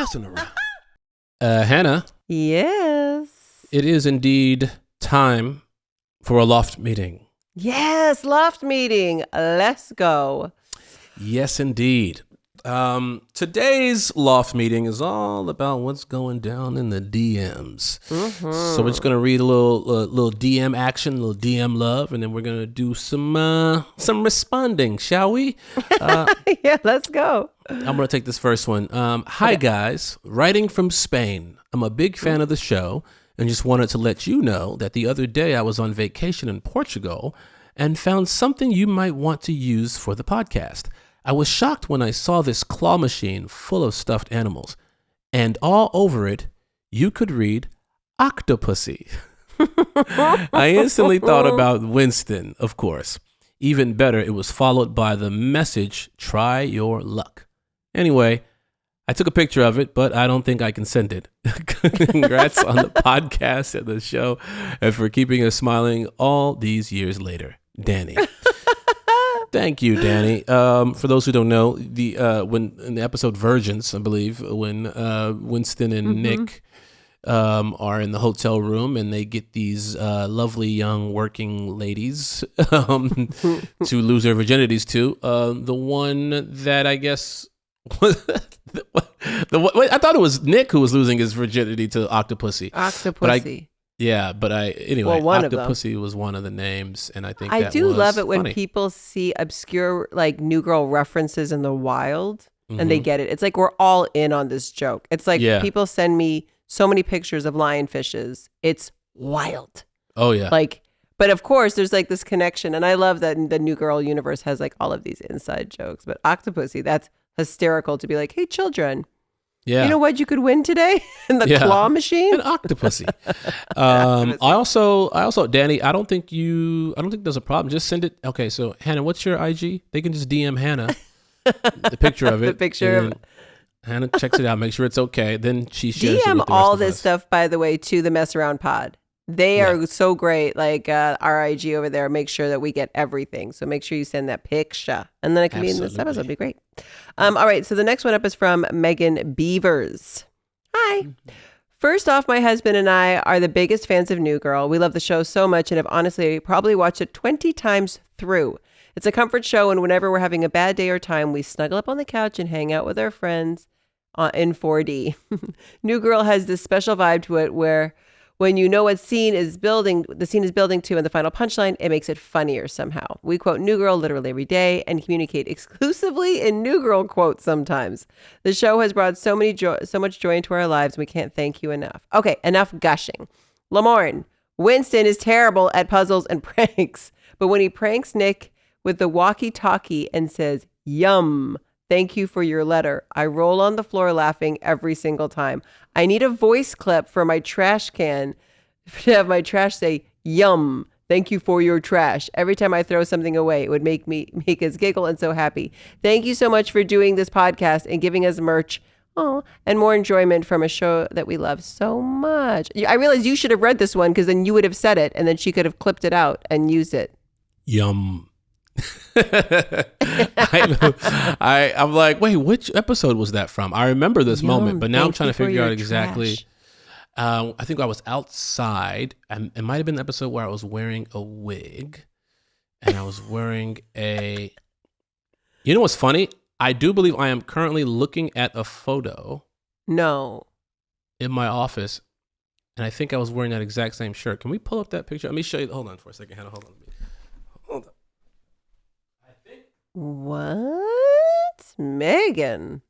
messing around. Hannah. Yes. It is indeed time for a Loft meeting. Yes, Loft meeting. Let's go. Yes, indeed. Today's Loft meeting is all about what's going down in the DMs. Mm-hmm. So we're just going to read a little DM action, a little DM love, and then we're going to do some responding, shall we? Yeah, let's go. I'm going to take this first one. Hi, guys. Writing from Spain. I'm a big fan of the show and just wanted to let you know that the other day I was on vacation in Portugal and found something you might want to use for the podcast. I was shocked when I saw this claw machine full of stuffed animals, and all over it, you could read Octopussy. I instantly thought about Winston, of course. Even better, it was followed by the message, try your luck. Anyway, I took a picture of it, but I don't think I can send it. Congrats on the podcast and the show, and for keeping us smiling all these years later. Danny. Thank you, Danny. For those who don't know, when in the episode Virgins, I believe, when Winston and Nick are in the hotel room and they get these lovely young working ladies to lose their virginities to, the one that I guess was I thought it was Nick who was losing his virginity to Octopussy. Octopussy. Anyway, one Octopussy was one of the names, and I think I do love it when funny. people see obscure like New Girl references in the wild and they get it. It's like we're all in on this joke. It's like people send me so many pictures of lionfishes. It's wild. Oh yeah. But of course, there's like this connection, and I love that the New Girl universe has like all of these inside jokes. But Octopussy, that's hysterical to be like, hey, children. Yeah. You know what you could win today? In the claw machine? An Octopussy. I also, Danny, I don't think there's a problem. Just send it. Okay, so Hannah, what's your IG? They can just DM Hannah the picture of it. The picture of it. Hannah checks it out, make sure it's okay. Then she shares it DM with the all rest of this us. stuff, by the way, to the Mess Around Pod. They are so great. Like our IG over there, make sure that we get everything. So make sure you send that picture. And then it can be in this episode. It'd be great. All right. So the next one up is from Megan Beavers. Hi. First off, my husband and I are the biggest fans of New Girl. We love the show so much and have honestly probably watched it 20 times through. It's a comfort show, and whenever we're having a bad day or time, we snuggle up on the couch and hang out with our friends in 4D. New Girl has this special vibe to it where when you know what the scene is building to in the final punchline, it makes it funnier somehow. We quote New Girl literally every day and communicate exclusively in New Girl quotes sometimes. The show has brought so much joy into our lives, and we can't thank you enough. Okay, enough gushing. Lamorne, Winston is terrible at puzzles and pranks, but when he pranks Nick with the walkie-talkie and says, yum, thank you for your letter, I roll on the floor laughing every single time. I need a voice clip for my trash can to have my trash say, yum, thank you for your trash. Every time I throw something away, it would make us giggle and so happy. Thank you so much for doing this podcast and giving us merch. Oh, and more enjoyment from a show that we love so much. I realized you should have read this one because then you would have said it and then she could have clipped it out and used it. Yum. I'm like, wait, which episode was that from? I remember this moment, but now I'm trying to figure out exactly. I think I was outside, and it might have been the episode where I was wearing a wig, and I was wearing a. You know what's funny? I do believe I am currently looking at a photo. No. In my office, and I think I was wearing that exact same shirt. Can we pull up that picture? Let me show you. Hold on for a second, Hannah. Hold on. What? Megan.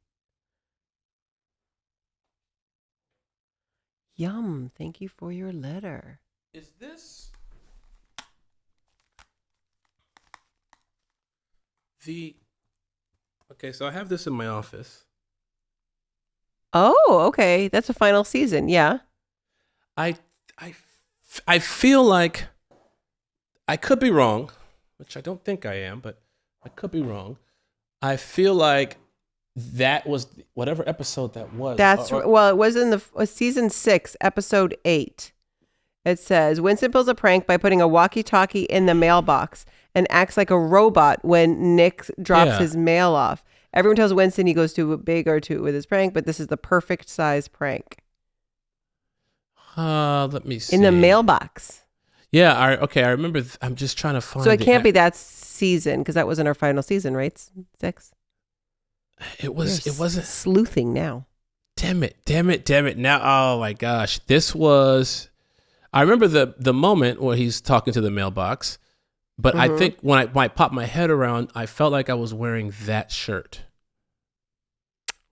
Yum. Thank you for your letter. Is this okay, so I have this in my office. Oh, okay. That's a final season. Yeah. I feel like I could be wrong, which I don't think I am, but I could be wrong. I feel like that was whatever episode that was. Well, it was in the season 6, episode 8. It says, Winston pulls a prank by putting a walkie-talkie in the mailbox and acts like a robot when Nick drops his mail off. Everyone tells Winston he goes too big or too with his prank, but this is the perfect size prank. Let me see. In the mailbox. Yeah. I remember. I'm just trying to find. So it can't be that season because that wasn't our final season, right? 6. It was. It wasn't sleuthing now. Damn it. Now, oh my gosh. This was. I remember the moment where he's talking to the mailbox, but I think when I popped my head around, I felt like I was wearing that shirt.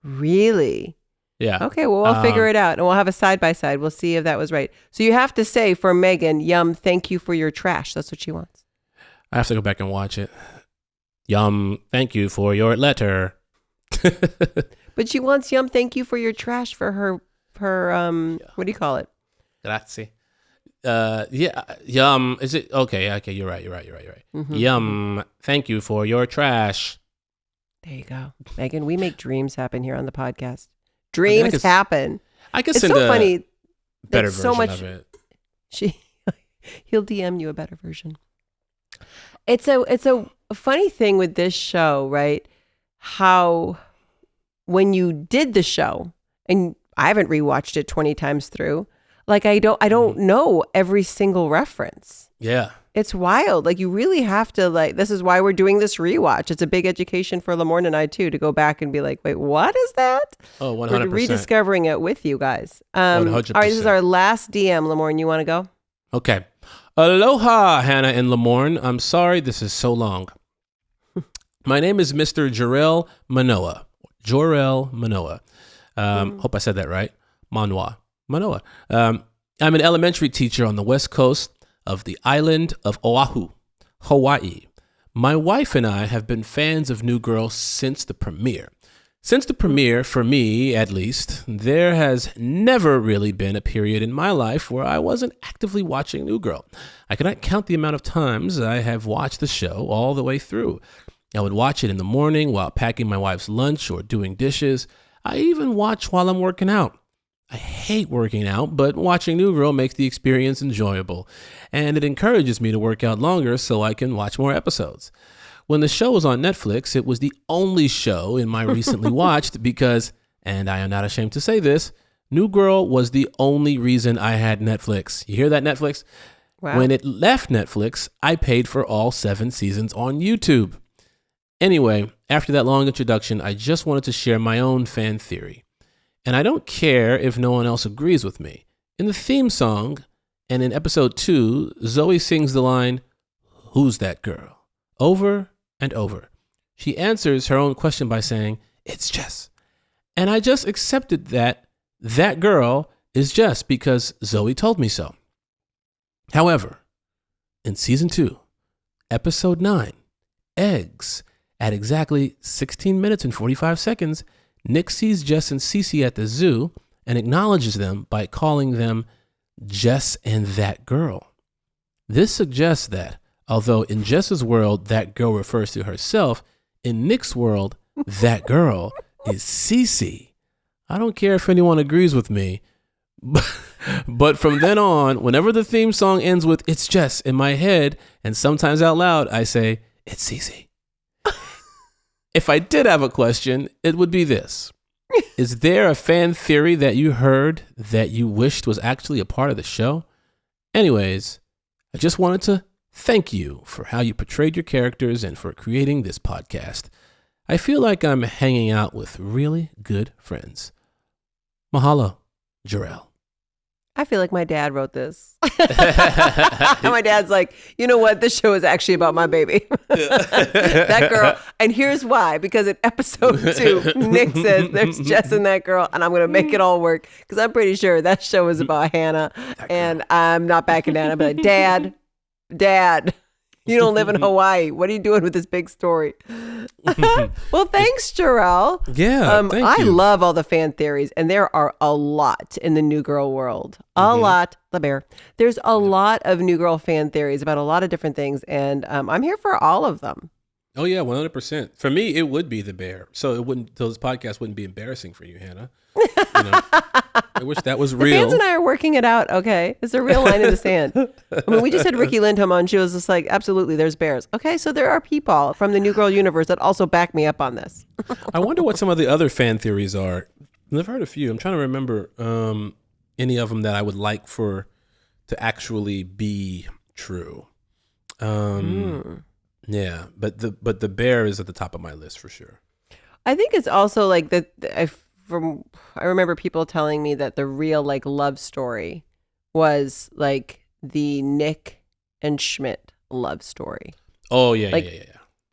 Really? Yeah. Okay, well, we'll figure it out, and we'll have a side-by-side. We'll see if that was right. So you have to say for Megan, Yum, thank you for your trash. That's what she wants. I have to go back and watch it. Yum, thank you for your letter. But she wants Yum, thank you for your trash for her what do you call it? Grazie. Yum, is it? Okay, you're right. Yum, thank you for your trash. There you go. Megan, we make dreams happen here on the podcast. Dreams happen. I can it's send so a funny better version so much, of it. He'll DM you a better version. It's a funny thing with this show, right? How when you did the show, and I haven't rewatched it 20 times through, like I don't know every single reference. Yeah. It's wild. Like you really have to this is why we're doing this rewatch. It's a big education for Lamorne and I too, to go back and be like, wait, what is that? Oh, 100%. We're rediscovering it with you guys. 100%. All right, this is our last DM. Lamorne, you want to go? Okay. Aloha, Hannah and Lamorne. I'm sorry this is so long. My name is Mr. Jorel Manoa. Hope I said that right. Manoa. I'm an elementary teacher on the west coast of the island of Oahu, Hawaii. My wife and I have been fans of New Girl since the premiere. Since the premiere, for me at least, there has never really been a period in my life where I wasn't actively watching New Girl. I cannot count the amount of times I have watched the show all the way through. I would watch it in the morning while packing my wife's lunch or doing dishes. I even watch while I'm working out. I hate working out, but watching New Girl makes the experience enjoyable, and it encourages me to work out longer so I can watch more episodes. When the show was on Netflix, it was the only show in my recently watched because, and I am not ashamed to say this, New Girl was the only reason I had Netflix. You hear that, Netflix? Wow. When it left Netflix, I paid for all 7 seasons on YouTube. Anyway, after that long introduction, I just wanted to share my own fan theory. And I don't care if no one else agrees with me. In the theme song, and in episode 2, Zoe sings the line, "Who's that girl?" over and over. She answers her own question by saying, "It's Jess." And I just accepted that girl is Jess because Zoe told me so. However, in season 2, episode 9, Eggs, at exactly 16 minutes and 45 seconds, Nick sees Jess and Cece at the zoo and acknowledges them by calling them Jess and that girl. This suggests that, although in Jess's world, that girl refers to herself, in Nick's world, that girl is Cece. I don't care if anyone agrees with me, but from then on, whenever the theme song ends with "It's Jess" in my head, and sometimes out loud, I say, "It's Cece." If I did have a question, it would be this. Is there a fan theory that you heard that you wished was actually a part of the show? Anyways, I just wanted to thank you for how you portrayed your characters and for creating this podcast. I feel like I'm hanging out with really good friends. Mahalo, Jorel. I feel like my dad wrote this. And my dad's like, you know what? This show is actually about my baby. That girl. And here's why. Because in episode 2, Nick says there's Jess and that girl, and I'm going to make it all work. Because I'm pretty sure that show is about Hannah. And I'm not backing down. I'm like, Dad, you don't live in Hawaii. What are you doing with this big story? Well, thanks, Jorel. Yeah, thank you. I love all the fan theories, and there are a lot in the New Girl world. A lot. The bear. There's a lot of New Girl fan theories about a lot of different things, and I'm here for all of them. Oh yeah, 100%. For me, it would be the bear. So this podcast wouldn't be embarrassing for you, Hannah. You know, I wish that was The real. fans and I are working it out. Okay, it's a real line in the sand. I mean, we just had Ricky Lindholm on. She was just like, absolutely, there's bears. Okay, so there are people from the New Girl universe that also back me up on this. I wonder what some of the other fan theories are. I've heard a few. I'm trying to remember any of them that I would like to actually be true. Yeah, but the bear is at the top of my list for sure. I think it's also like I remember people telling me that the real like love story was like the Nick and Schmidt love story. Oh yeah, like, yeah.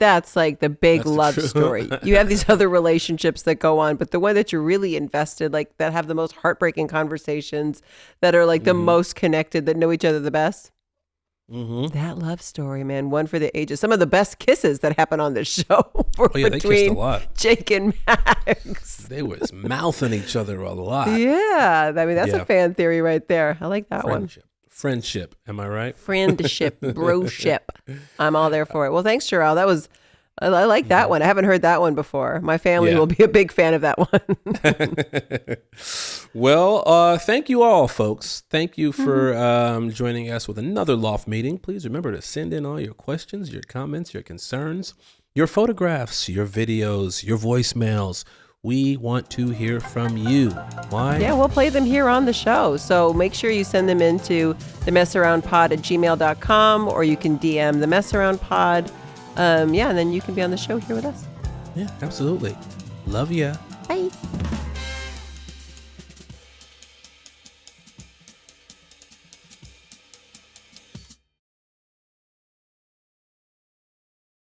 That's like the big That's love true. story. You have these other relationships that go on, but the one that you're really invested, like that have the most heartbreaking conversations, that are like the most connected, that know each other the best. That love story, man, one for the ages. Some of the best kisses that happen on this show were they kissed a lot. Jake and Max. They was mouthing each other a lot. Yeah, I mean that's a fan theory right there. I like that one. Friendship, am I right? Friendship, broship. I'm all there for it. Well, thanks, Sherelle. I like that one. I haven't heard that one before. My family will be a big fan of that one. Well, thank you all, folks. Thank you for joining us with another Loft meeting. Please remember to send in all your questions, your comments, your concerns, your photographs, your videos, your voicemails. We want to hear from you. Why? Yeah, we'll play them here on the show. So make sure you send them into themessaroundpod@gmail.com, or you can DM themessaroundpod. And then you can be on the show here with us. Yeah, absolutely. Love ya. Bye.